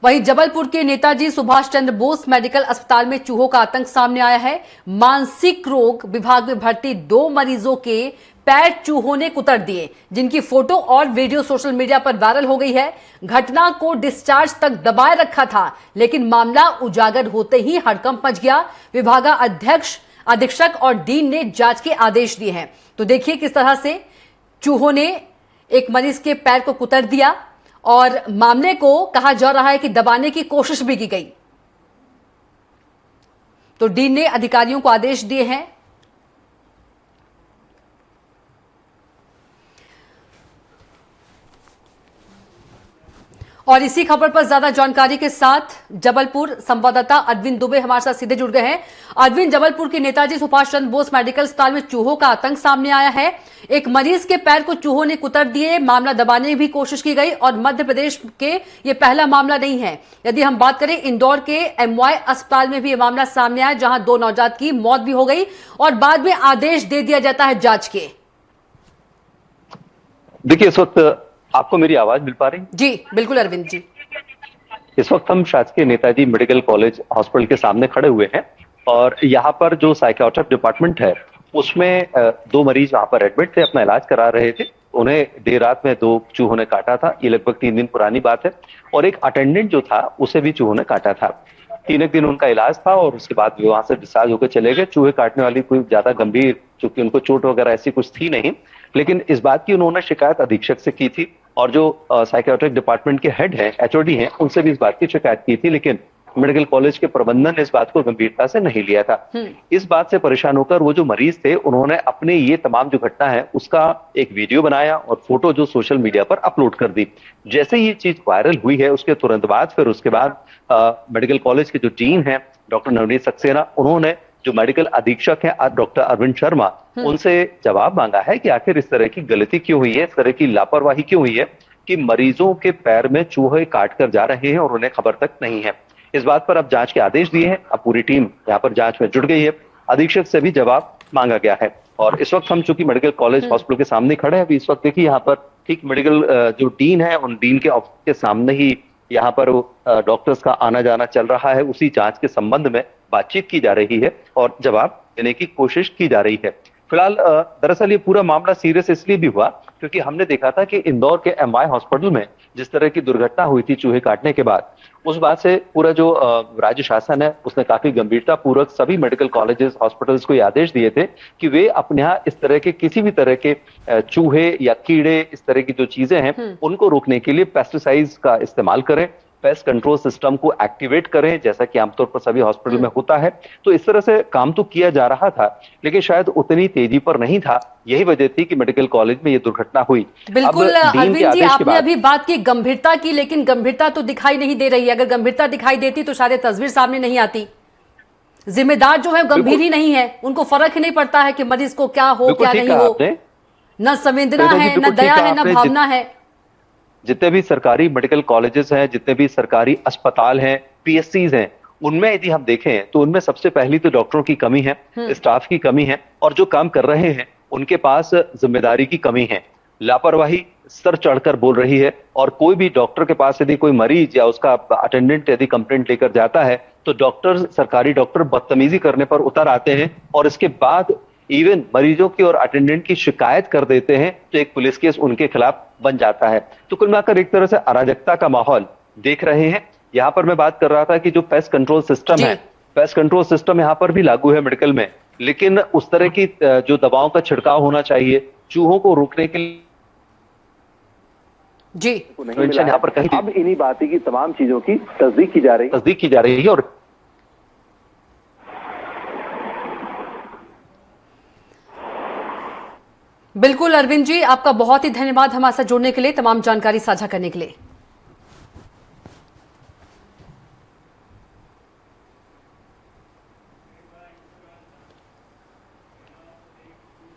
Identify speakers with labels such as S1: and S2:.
S1: वहीं जबलपुर के नेताजी सुभाष चंद्र बोस मेडिकल अस्पताल में चूहों का आतंक सामने आया है। मानसिक रोग विभाग में भर्ती 2 मरीजों के पैर चूहों ने कुतर दिए, जिनकी फोटो और वीडियो सोशल मीडिया पर वायरल हो गई है। घटना को डिस्चार्ज तक दबाए रखा था, लेकिन मामला उजागर होते ही हड़कंप मच गया। विभागाध्यक्ष, अधीक्षक और डीन ने जांच के आदेश दिए हैं। तो देखिए किस तरह से चूहों ने एक मरीज के पैर को कुतर दिया और मामले को कहा जा रहा है कि दबाने की कोशिश भी की गई। तो डीन ने अधिकारियों को आदेश दिए हैं। और इसी खबर पर ज्यादा जानकारी के साथ जबलपुर संवाददाता अरविंद दुबे हमारे साथ सीधे जुड़ गए हैं। अरविंद, जबलपुर के नेताजी सुभाष चंद्र बोस मेडिकल अस्पताल में चूहों का आतंक सामने आया है। एक मरीज के पैर को चूहों ने कुतर दिए, मामला दबाने की भी कोशिश की गई और मध्य प्रदेश के ये पहला मामला नहीं है। यदि हम बात करें इंदौर के एमवाय अस्पताल में भी ये मामला सामने आया, जहां 2 नवजात की मौत भी हो गई और बाद में आदेश दे दिया जाता है जांच के।
S2: देखिए, इस वक्त आपको मेरी आवाज मिल पा रही?
S1: जी बिल्कुल अरविंद जी।
S2: इस वक्त हम शासकीय नेताजी मेडिकल कॉलेज हॉस्पिटल के सामने खड़े हुए हैं और यहाँ पर जो साइकियाट्रिक डिपार्टमेंट है उसमें 2 मरीज वहां पर एडमिट थे, अपना इलाज करा रहे थे। उन्हें देर रात में 2 चूहों ने काटा था। ये लगभग 3 दिन पुरानी बात है। और एक अटेंडेंट जो था उसे भी चूहों ने काटा था। 3 दिन उनका इलाज था और उसके बाद वहां से डिस्चार्ज होकर चले गए। चूहे काटने वाली कोई ज्यादा गंभीर, चूंकि उनको चोट वगैरह ऐसी कुछ थी नहीं, लेकिन इस बात की उन्होंने शिकायत अधीक्षक से की थी और जो साइकियाट्रिक डिपार्टमेंट के हेड हैं, एचओडी हैं, उनसे भी इस बात की शिकायत की थी। लेकिन मेडिकल कॉलेज के प्रबंधन ने इस बात को गंभीरता से नहीं लिया था। इस बात से परेशान होकर वो जो मरीज थे, उन्होंने अपने ये तमाम जो घटना है उसका एक वीडियो बनाया और फोटो जो सोशल मीडिया पर अपलोड कर दी। जैसे ये चीज वायरल हुई है उसके तुरंत बाद फिर उसके बाद मेडिकल कॉलेज के जो डीन है डॉक्टर नवनीत सक्सेना, उन्होंने जो मेडिकल अधीक्षक है डॉक्टर अरविंद शर्मा, उनसे जवाब मांगा है कि आखिर इस तरह की गलती क्यों हुई है, इस तरह की लापरवाही क्यों हुई है कि मरीजों के पैर में चूहे काट कर जा रहे हैं और उन्हें खबर तक नहीं है। इस बात पर अब जांच के आदेश दिए हैं। अब पूरी टीम यहाँ पर जांच में जुट गई है। अधीक्षक से भी जवाब मांगा गया है और इस वक्त हम चूंकि मेडिकल कॉलेज हॉस्पिटल के सामने खड़े हैं, अभी इस वक्त देखिए यहाँ पर ठीक मेडिकल जो डीन है उन डीन के ऑफिस के सामने ही यहाँ पर डॉक्टर्स का आना जाना चल रहा है। उसी जांच के संबंध में बातचीत की जा रही है और जवाब देने की कोशिश की जा रही है। फिलहाल दरअसल ये पूरा मामला सीरियस इसलिए भी हुआ क्योंकि हमने देखा था कि इंदौर के एमवाय हॉस्पिटल में जिस तरह की दुर्घटना हुई थी चूहे काटने के बाद, उस बात से पूरा जो राज्य शासन है उसने काफी गंभीरता पूर्वक सभी मेडिकल कॉलेजेस, हॉस्पिटल्स को ये आदेश दिए थे कि वे अपने यहाँ इस तरह के किसी भी तरह के चूहे या कीड़े, इस तरह की जो चीजें हैं उनको रोकने के लिए पेस्टिसाइड्स का इस्तेमाल करें, पेस्ट कंट्रोल सिस्टम को एक्टिवेट करें, जैसा कि आमतौर पर सभी हॉस्पिटल में होता है। तो इस तरह से काम तो किया जा रहा था, लेकिन शायद उतनी तेजी पर नहीं था। यही वजह थी कि मेडिकल कॉलेज में ये दुर्घटना हुई।
S1: बिल्कुल अरविंद जी, आपने अभी बात की गंभीरता की, लेकिन गंभीरता तो दिखाई नहीं दे रही है। अगर गंभीरता दिखाई देती तो शायद तस्वीर सामने नहीं आती। जिम्मेदार जो है गंभीर ही नहीं है, उनको फर्क ही नहीं पड़ता है कि मरीज को क्या हो क्या नहीं हो। न संवेदना है, न दया है, न भावना है।
S2: जितने भी सरकारी मेडिकल कॉलेजेस हैं, जितने भी सरकारी अस्पताल हैं, पीएससीज हैं, उनमें यदि हम देखें तो उनमें सबसे पहली तो डॉक्टरों की कमी है, स्टाफ की कमी है और जो काम कर रहे हैं उनके पास जिम्मेदारी की कमी है। लापरवाही सर चढ़कर बोल रही है और कोई भी डॉक्टर के पास यदि कोई मरीज या उसका अटेंडेंट यदि कंप्लेंट लेकर जाता है तो डॉक्टर, सरकारी डॉक्टर बदतमीजी करने पर उतर आते हैं और इसके बाद इवन मरीजों की और अटेंडेंट की शिकायत कर देते हैं तो एक पुलिस केस उनके खिलाफ बन जाता है। तो कुल मिलाकर एक तरह से अराजकता का माहौल देख रहे हैं। यहाँ पर मैं बात कर रहा था कि जो पेस्ट कंट्रोल सिस्टम है, पेस्ट कंट्रोल सिस्टम यहाँ पर भी लागू है मेडिकल में, लेकिन उस तरह की जो दवाओं का छिड़काव होना चाहिए चूहों को रोकने के लिए
S1: जी
S2: यहाँ पर कहीं
S3: अब इन्हीं बातें की तमाम चीजों की तस्दीक की जा रही है और
S1: बिल्कुल अरविंद जी, आपका बहुत ही धन्यवाद हमारे साथ जुड़ने के लिए, तमाम जानकारी साझा करने के लिए।